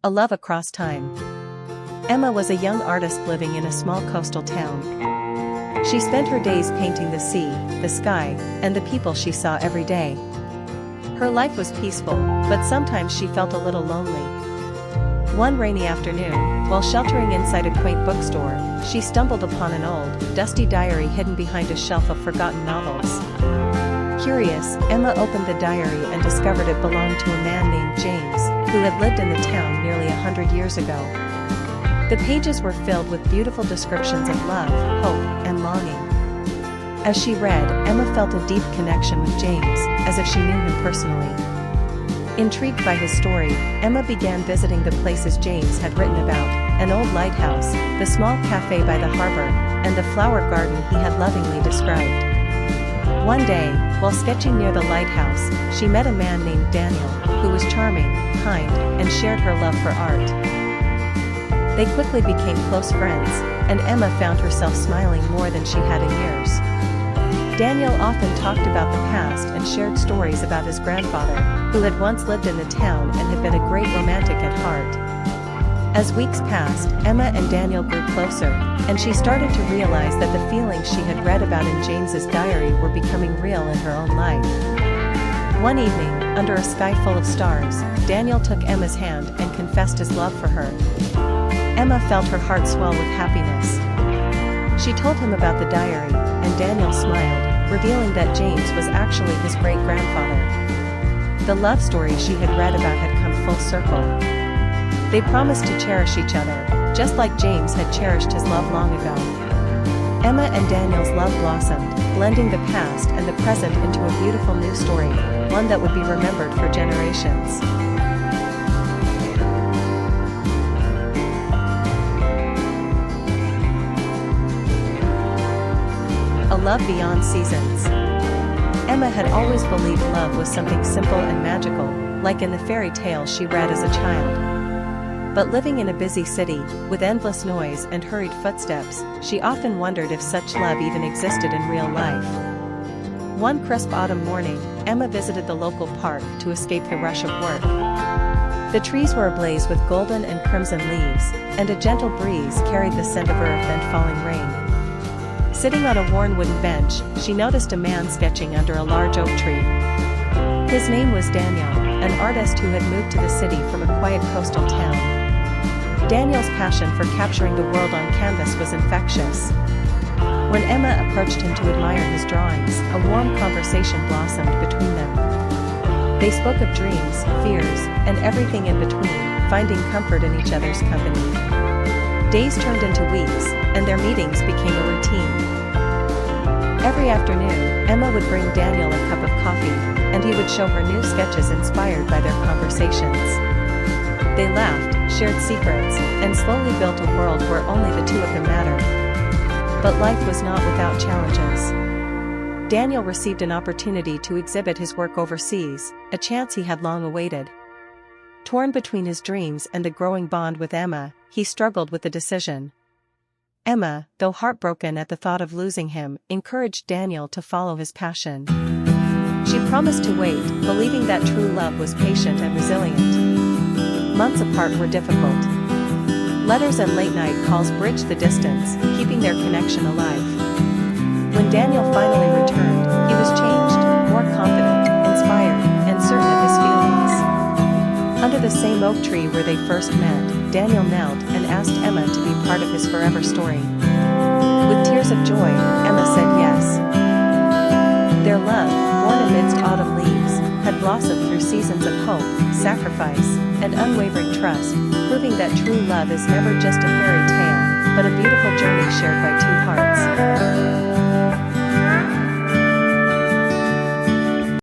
A love across time. Emma was a young artist living in a small coastal town. She spent her days painting the sea, the sky, and the people she saw every day. Her life was peaceful, but sometimes she felt a little lonely. One rainy afternoon, while sheltering inside a quaint bookstore, she stumbled upon an old, dusty diary hidden behind a shelf of forgotten novels. Curious, Emma opened the diary and discovered it belonged to a man named James, who had lived in the town nearly 100 years ago. The pages were filled with beautiful descriptions of love, hope, and longing. As she read, Emma felt a deep connection with James, as if she knew him personally. Intrigued by his story, Emma began visiting the places James had written about: an old lighthouse, the small cafe by the harbor, and the flower garden he had lovingly described. One day, while sketching near the lighthouse, she met a man named Daniel, who was charming, kind, and shared her love for art. They quickly became close friends, and Emma found herself smiling more than she had in years. Daniel often talked about the past and shared stories about his grandfather, who had once lived in the town and had been a great romantic at heart. As weeks passed, Emma and Daniel grew closer, and she started to realize that the feelings she had read about in James's diary were becoming real in her own life. One evening, under a sky full of stars, Daniel took Emma's hand and confessed his love for her. Emma felt her heart swell with happiness. She told him about the diary, and Daniel smiled, revealing that James was actually his great-grandfather. The love story she had read about had come full circle. They promised to cherish each other, just like James had cherished his love long ago. Emma and Daniel's love blossomed, blending the past and the present into a beautiful new story, one that would be remembered for generations. A love beyond seasons. Emma had always believed love was something simple and magical, like in the fairy tales she read as a child. But living in a busy city, with endless noise and hurried footsteps, she often wondered if such love even existed in real life. One crisp autumn morning, Emma visited the local park to escape the rush of work. The trees were ablaze with golden and crimson leaves, and a gentle breeze carried the scent of earth and falling rain. Sitting on a worn wooden bench, she noticed a man sketching under a large oak tree. His name was Daniel, an artist who had moved to the city from a quiet coastal town. Daniel's passion for capturing the world on canvas was infectious. When Emma approached him to admire his drawings, a warm conversation blossomed between them. They spoke of dreams, fears, and everything in between, finding comfort in each other's company. Days turned into weeks, and their meetings became a routine. Every afternoon, Emma would bring Daniel a cup of coffee, and he would show her new sketches inspired by their conversations. They laughed, shared secrets, and slowly built a world where only the two of them mattered. But life was not without challenges. Daniel received an opportunity to exhibit his work overseas, a chance he had long awaited. Torn between his dreams and the growing bond with Emma, he struggled with the decision. Emma, though heartbroken at the thought of losing him, encouraged Daniel to follow his passion. She promised to wait, believing that true love was patient and resilient. Months apart were difficult. Letters and late-night calls bridged the distance, keeping their connection alive. When Daniel finally returned, he was changed, more confident, inspired, and certain of his feelings. Under the same oak tree where they first met, Daniel knelt and asked Emma to be part of his forever story. With tears of joy, Emma said yes. Their love, born amidst autumn leaves, had blossomed through seasons of hope, sacrifice, and unwavering trust, proving that true love is never just a fairy tale, but a beautiful journey shared by two.